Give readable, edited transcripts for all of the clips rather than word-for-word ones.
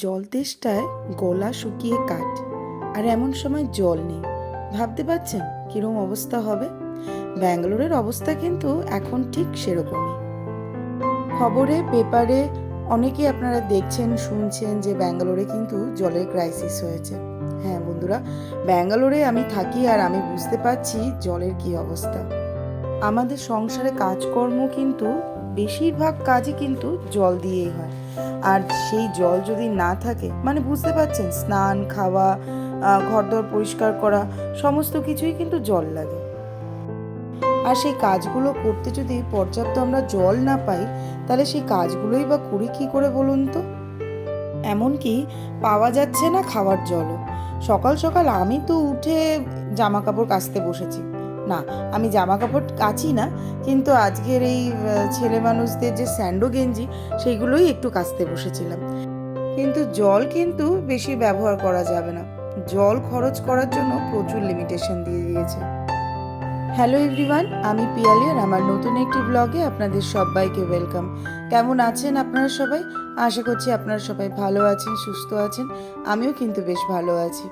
জল তেষ্টায় গলা শুকিয়ে কাঠ, আর এমন সময় জল নেই। ভাবতে পারছেন কীরকম অবস্থা হবে? ব্যাঙ্গালোরের অবস্থা কিন্তু এখন ঠিক সেরকমই। খবরে পেপারে অনেকেই আপনারা দেখছেন শুনছেন যে ব্যাঙ্গালোরে কিন্তু জলের ক্রাইসিস হয়েছে। হ্যাঁ বন্ধুরা, ব্যাঙ্গালোরে আমি থাকি আর আমি বুঝতে পারছি জলের কী অবস্থা। আমাদের সংসারে কাজকর্ম কিন্তু বেশিরভাগ কাজই কিন্তু জল দিয়েই হয়, আর সেই জল যদি না থাকে মানে বুঝতে পারছেন, স্নান, খাওয়া, ঘরদোর পরিষ্কার করা সমস্ত কিছুই কিন্তু জল লাগে। আর সেই কাজগুলো করতে যদি পর্যাপ্ত আমরা জল না পাই, তাহলে সেই কাজগুলোই বা করি কী করে বলুন তো? এমনকি পাওয়া যাচ্ছে না খাওয়ার জলও। সকাল সকাল আমি তো উঠে জামা কাপড় কাচতে বসেছি। না, আমি জামা কাপড় কাচি না, কিন্তু আজকের এই ছেলে মানুষদের যে স্যান্ডো গেঞ্জি সেইগুলোই একটু কাচতে বসেছিলাম। কিন্তু জল কিন্তু বেশি ব্যবহার করা যাবে না। জল খরচ করার জন্য প্রচুর লিমিটেশন দিয়ে দিয়েছে। হ্যালো এভরিওয়ান, আমি পিয়ালি আর আমার নতুন একটি ব্লগে আপনাদের সবাইকে ওয়েলকাম। কেমন আছেন আপনারা সবাই? আশা করছি আপনারা সবাই ভালো আছেন, সুস্থ আছেন। আমিও কিন্তু বেশ ভালো আছি।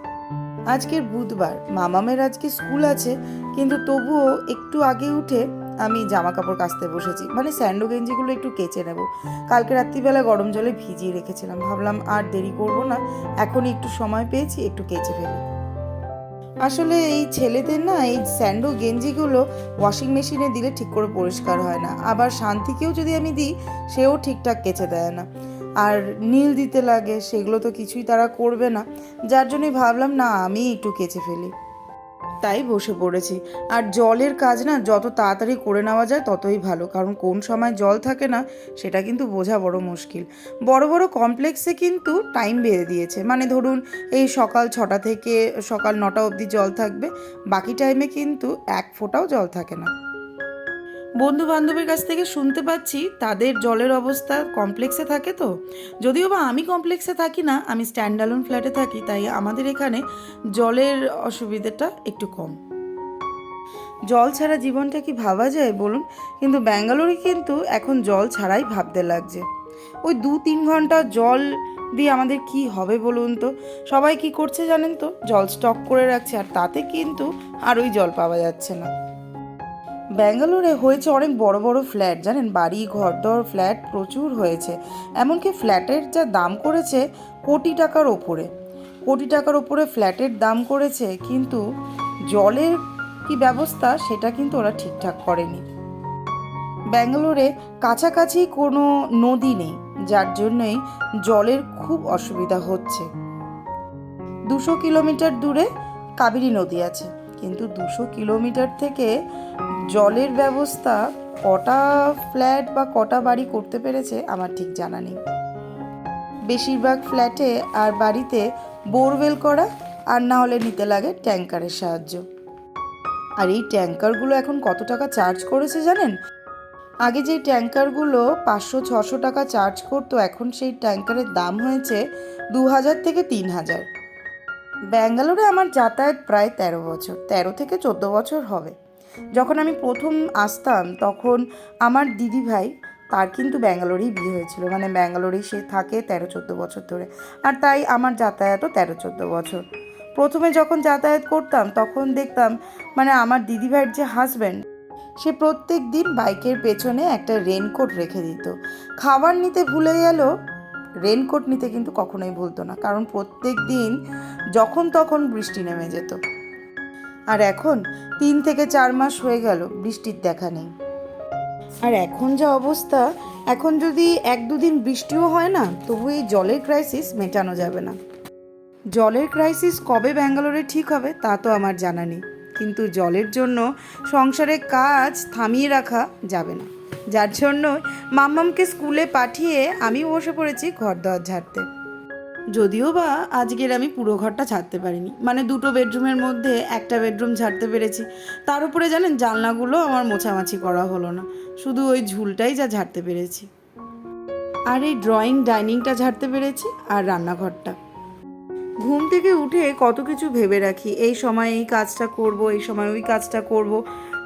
আজকের বুধবার, মামামের আজকে স্কুল আছে, কিন্তু তবুও একটু আগে উঠে আমি জামা কাপড় কাচতে বসেছি, মানে স্যান্ডো গেঞ্জিগুলো একটু কেচে নেব। কালকে রাত্রিবেলা গরম জলে ভিজিয়ে রেখেছিলাম, ভাবলাম আর দেরি করব না, এখনই একটু সময় পেয়েছি, একটু কেচে ফেলি। আসলে এই ছেলেদের না এই স্যান্ডো গেঞ্জিগুলো ওয়াশিং মেশিনে দিলে ঠিক করে পরিষ্কার হয় না, আবার শান্তিকেও যদি আমি দিই সেও ঠিকঠাক কেচে দেয় না, আর নীল দিতে লাগে, সেগুলো তো কিছুই তারা করবে না। যার জন্যই ভাবলাম না আমি একটু কেচে ফেলি, তাই বসে পড়েছি। আর জলের কাজ না যত তাড়াতাড়ি করে নেওয়া যায় ততই ভালো, কারণ কোন সময় জল থাকে না সেটা কিন্তু বোঝা বড় মুশকিল। বড় বড় কমপ্লেক্সে কিন্তু টাইম বেঁধে দিয়েছে, মানে ধরুন এই সকাল 6টা থেকে সকাল 9টা অবধি জল থাকবে, বাকি টাইমে কিন্তু এক ফোঁটাও জল থাকে না। বন্ধু বান্ধবের কাছ থেকে শুনতে পাচ্ছি তাদের জলের অবস্থা, কমপ্লেক্সে থাকে তো, যদিও বা আমি কমপ্লেক্সে থাকি না, আমি স্ট্যান্ডঅ্যালোন ফ্ল্যাটে থাকি, তাই আমাদের এখানে জলের অসুবিধাটা একটু কম। জল ছাড়া জীবনটা কি ভাবা যায় বলুন? কিন্তু ব্যাঙ্গালোরে কিন্তু এখন জল ছাড়াই ভাবতে লাগছে। ওই 2-3 ঘন্টা জল দিয়ে আমাদের কি হবে বলুন তো? সবাই কি করছে জানেন তো, জল স্টক করে রাখছে, আর তাতে কিন্তু আর ওই জল পাওয়া যাচ্ছে না। ব্যাঙ্গালোরে হয়েছে অনেক বড় বড় ফ্ল্যাট, জানেন, বাড়ি ঘরদর ফ্ল্যাট প্রচুর হয়েছে। এমনকি ফ্ল্যাটের যা দাম করেছে কোটি টাকার ওপরে, কোটি টাকার ওপরে ফ্ল্যাটের দাম করেছে, কিন্তু জলের কি ব্যবস্থা সেটা কিন্তু ওরা ঠিকঠাক করেনি। ব্যাঙ্গালোরে কাছাকাছি কোনো নদী নেই, যার জন্যই জলের খুব অসুবিধা হচ্ছে। 200 কিলোমিটার দূরে কাবেরী নদী আছে, কিন্তু 200 কিলোমিটার থেকে জলের ব্যবস্থা কটা ফ্ল্যাট বা কটা বাড়ি করতে পেরেছে আমার ঠিক জানা নেই। বেশিরভাগ ফ্ল্যাটে আর বাড়িতে বোরওয়েল করা, আর না হলে নিতে লাগে ট্যাঙ্কারের সাহায্য। আর এই ট্যাঙ্কারগুলো এখন কত টাকা চার্জ করেছে জানেন? আগে যেই ট্যাঙ্কারগুলো 500-600 টাকা চার্জ করতো, এখন সেই ট্যাঙ্কারের দাম হয়েছে 2000 থেকে 3000। ব্যাঙ্গালোরে আমার যাতায়াত প্রায় 13 বছর, 13 থেকে 14 বছর হবে। যখন আমি প্রথম আসতাম তখন আমার দিদি ভাই, তার কিন্তু ব্যাঙ্গালোরেই বিয়ে হয়েছিল, মানে ব্যাঙ্গালোরেই সে থাকে 13-14 বছর ধরে, আর তাই আমার যাতায়াতও 13-14 বছর। প্রথমে যখন যাতায়াত করতাম তখন দেখতাম, মানে আমার দিদি ভাইয়ের যে হাজব্যান্ড, সে প্রত্যেক দিন বাইকের পেছনে একটা রেনকোট রেখে দিত। খাবার নিতে ভুলে গেল, রেনকোট নিতে কিন্তু কখনোই ভুলতো না, কারণ প্রত্যেক দিন যখন তখন বৃষ্টি নেমে যেত। আর এখন 3 থেকে 4 মাস হয়ে গেল বৃষ্টির দেখা নেই। আর এখন যা অবস্থা, এখন যদি 1-2 দিন বৃষ্টিও হয় না, তবু এই জলের ক্রাইসিস মেটানো যাবে না। জলের ক্রাইসিস কবে ব্যাঙ্গালোরে ঠিক হবে তা তো আমার জানা নেই, কিন্তু জলের জন্য সংসারের কাজ থামিয়ে রাখা যাবে না। যার জন্য মাম্মামকে স্কুলে পাঠিয়ে আমি বসে পড়েছি ঘর দর ঝাড়তে। যদিও বা আজকের আমি পুরো ঘরটা ঝাড়তে পারিনি, মানে 2টো বেডরুমের মধ্যে একটা বেডরুম ঝাড়তে পেরেছি। তার উপরে জানেন জানলাগুলো আমার মোছামাছি করা হলো না, শুধু ওই ঝুলটাই যা ঝাড়তে পেরেছি। আর এই ড্রয়িং ডাইনিংটা ঝাড়তে পেরেছি, আর রান্নাঘরটা। ঘুম থেকে উঠে কত কিছু ভেবে রাখি, এই সময় এই কাজটা করব, এই সময় ওই কাজটা করব,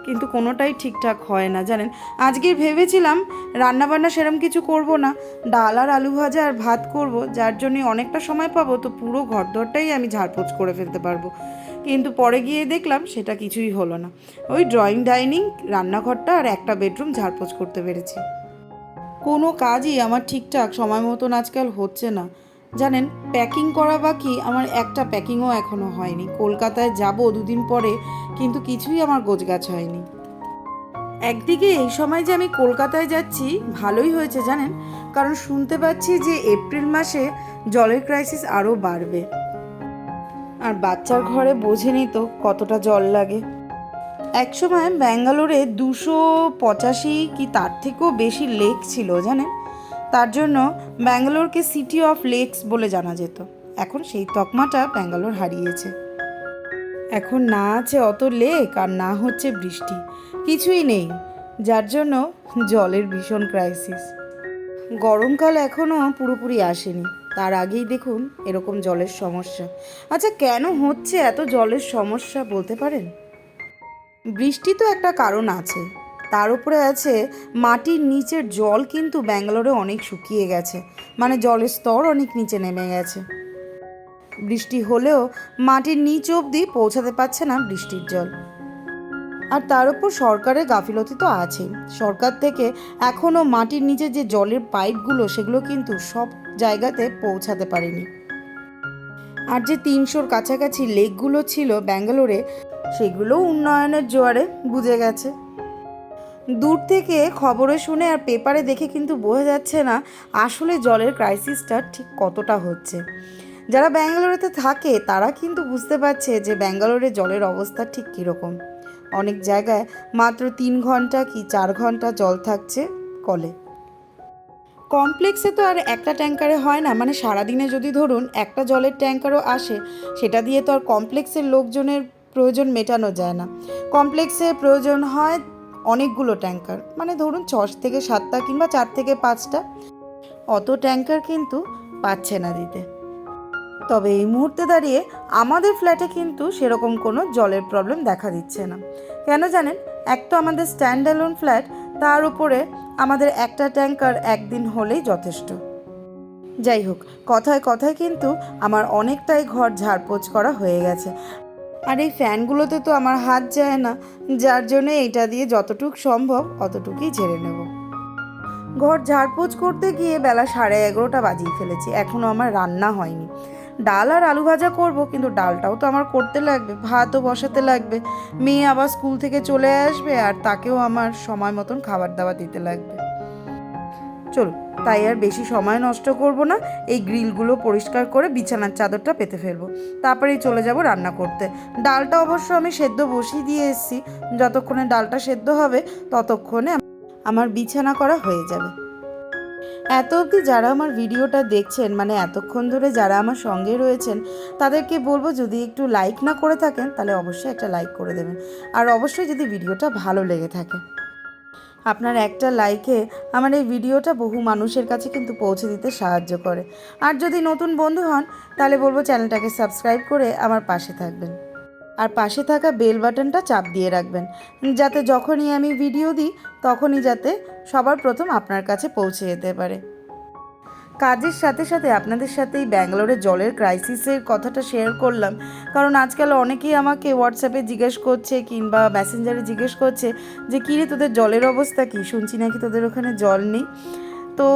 কিন্তু কোনোটাই ঠিকঠাক হয় না জানেন। আজকে ভেবেছিলাম রান্নাবান্না সেরম কিছু করব না, ডাল আর আলু ভাজা আর ভাত করব, যার জন্যই অনেকটা সময় পাবো, তো পুরো ঘরদোরটাই আমি ঝাড়পোছ করে ফেলতে পারবো। কিন্তু পরে গিয়ে দেখলাম সেটা কিছুই হলো না। ওই ড্রয়িং ডাইনিং, রান্নাঘরটা আর একটা বেডরুম ঝাড়পোছ করতে পেরেছি। কোনো কাজই আমার ঠিকঠাক সময় মতন আজকাল হচ্ছে না জানেন। প্যাকিং করা বাকি, আমার একটা প্যাকিংও এখনও হয়নি। কলকাতায় যাব 2 দিন পরে, কিন্তু কিছুই আমার গোছগাছ হয়নি। একদিকে এই সময় যে আমি কলকাতায় যাচ্ছি ভালোই হয়েছে জানেন, কারণ শুনতে পাচ্ছি যে এপ্রিল মাসে জলের ক্রাইসিস আরও বাড়বে। আর বাচ্চার ঘরে বোঝেনি তো কতটা জল লাগে। একসময় ব্যাঙ্গালোরে 285 কি তার থেকেও বেশি লেক ছিল জানেন। তার জন্য ব্যাঙ্গালোরকে সিটি অফ লেকস বলে জানা যেত। এখন সেই তকমাটা ব্যাঙ্গালোর হারিয়েছে। এখন না আছে অত লেক আর না হচ্ছে বৃষ্টি, কিছুই নেই, যার জন্য জলের ভীষণ ক্রাইসিস। গরমকাল এখনও পুরোপুরি আসেনি, তার আগেই দেখুন এরকম জলের সমস্যা। আচ্ছা, কেন হচ্ছে এত জলের সমস্যা বলতে পারেন? বৃষ্টি তো একটা কারণ আছে, তার উপরে আছে মাটির নিচের জল কিন্তু ব্যাঙ্গালোরে অনেক শুকিয়ে গেছে, মানে জলের স্তর অনেক নিচে নেমে গেছে। বৃষ্টি হলেও মাটির নিচ অবধি পৌঁছাতে পারছে না বৃষ্টির জল। আর তার উপর সরকারের গাফিলতি তো আছেই। সরকার থেকে এখনও মাটির নিচে যে জলের পাইপগুলো সেগুলো কিন্তু সব জায়গাতে পৌঁছাতে পারেনি। আর যে 300-র কাছাকাছি লেকগুলো ছিল ব্যাঙ্গালোরে, সেগুলো উন্নয়নের জোয়ারে বুঝে গেছে। দূর থেকে খবরে শুনে আর পেপারে দেখে কিন্তু বোঝা যাচ্ছে না আসলে জলের ক্রাইসিসটা ঠিক কতটা হচ্ছে। যারা ব্যাঙ্গালোরেতে থাকে তারা কিন্তু বুঝতে পারছে যে ব্যাঙ্গালোরে জলের অবস্থা ঠিক কীরকম। অনেক জায়গায় মাত্র 3 ঘন্টা কি 4 ঘন্টা জল থাকছে কলে। কমপ্লেক্সে তো আর একটা ট্যাঙ্কারে হয় না, মানে সারাদিনে যদি ধরুন একটা জলের ট্যাঙ্কারও আসে, সেটা দিয়ে তো আর কমপ্লেক্সের লোকজনের প্রয়োজন মেটানো যায় না। কমপ্লেক্সে প্রয়োজন হয় অনেকগুলো ট্যাঙ্কার, মানে ধরুন 6 থেকে 7টা কিংবা 4 থেকে 5টা, অত ট্যাঙ্কার কিন্তু পাচ্ছে না দিতে। তবে এই মুহূর্তে দাঁড়িয়ে আমাদের ফ্ল্যাটে কিন্তু সেরকম কোনো জলের প্রবলেম দেখা দিচ্ছে না। কেন জানেন? এক তো আমাদের স্ট্যান্ড অ্যালোন ফ্ল্যাট, তার উপরে আমাদের একটা ট্যাঙ্কার একদিন হলেই যথেষ্ট। যাই হোক, কথায় কথায় কিন্তু আমার অনেকটাই ঘর ঝাড়পোছ করা হয়ে গেছে। আর এই ফ্যানগুলোতে তো আমার হাত যায় না, যার জন্য এটা দিয়ে যতটুক সম্ভব অতটুকুই ঝেড়ে নেব। ঘর ঝাড়পোছ করতে গিয়ে বেলা 11:30 বাজিয়ে ফেলেছি, এখনও আমার রান্না হয়নি। ডাল আর আলু ভাজা করব, কিন্তু ডালটাও তো আমার করতে লাগবে, ভাতও বসাতে লাগবে। মেয়ে আবার স্কুল থেকে চলে আসবে, আর তাকেও আমার সময় মতন খাবার দাবার দিতে লাগবে। চলো, তাই আর বেশি সময় নষ্ট করব না, এই গ্রিলগুলো পরিষ্কার করে বিছানার চাদরটা পেতে ফেলবো, তারপরেই চলে যাব রান্না করতে। ডালটা অবশ্য আমি সেদ্ধ বসিয়ে দিয়ে এসেছি, যতক্ষণে ডালটা সেদ্ধ হবে ততক্ষণে আমার বিছানা করা হয়ে যাবে। এত অবধি যারা আমার ভিডিওটা দেখছেন, মানে এতক্ষণ ধরে যারা আমার সঙ্গে রয়েছেন, তাদেরকে বলবো যদি একটু লাইক না করে থাকেন তাহলে অবশ্যই একটা লাইক করে দেবেন। আর অবশ্যই যদি ভিডিওটা ভালো লেগে থাকে, আপনার একটা লাইকে আমার এই ভিডিওটা বহু মানুষের কাছে কিন্তু পৌঁছে দিতে সাহায্য করে। আর যদি নতুন বন্ধু হন তাহলে বলবো চ্যানেলটাকে সাবস্ক্রাইব করে আমার পাশে থাকবেন। আর পাশে থাকা বেল বাটনটা চাপ দিয়ে রাখবেন, যাতে যখনই আমি ভিডিও দিই তখনই যাতে সবার প্রথম আপনার কাছে পৌঁছে যেতে পারে। কাজের সাথে সাথে আপনাদের সাথে এই ব্যাঙ্গালোরে জলের ক্রাইসিসের কথাটা শেয়ার করলাম, কারণ আজকাল অনেকেই আমাকে হোয়াটসঅ্যাপে জিজ্ঞেস করছে কিংবা মেসেঞ্জারে জিজ্ঞেস করছে যে কী রে, তোদের জলের অবস্থা কী, শুনছি নাকি তোদের ওখানে জল নেই। তো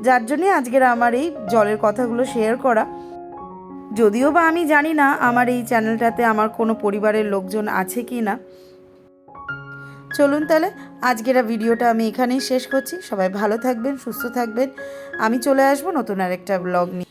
যার জন্যে আজকের আমার এই জলের কথাগুলো শেয়ার করা। যদিও বা আমি জানি না আমার এই চ্যানেলটাতে আমার কোনো পরিবারের লোকজন আছে কি না। চলুন তাহলে আজকের ভিডিওটা আমি এখানেই শেষ করছি। সবাই ভালো থাকবেন, সুস্থ থাকবেন। আমি চলে আসবো নতুন আরেকটা ব্লগ নিয়ে।